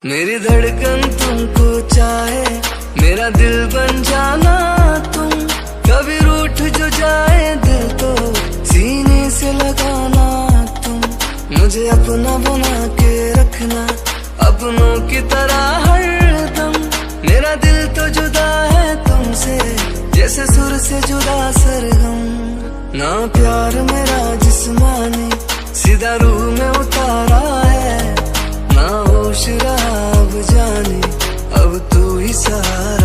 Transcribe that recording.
मेरी धड़कन तुमको चाहे, मेरा दिल बन जाना तुम। कभी रूठ जो जाए दिल तो सीने से लगाना तुम। मुझे अपना बना के रखना अपनों की तरह हरदम। मेरा दिल तो जुदा है तुमसे जैसे सुर से जुदा सरगम। ना प्यार मेरा जिस्मानी सीधा रूह में उतारा है, ना होश रहा अब जाने अब तू ही सहारा।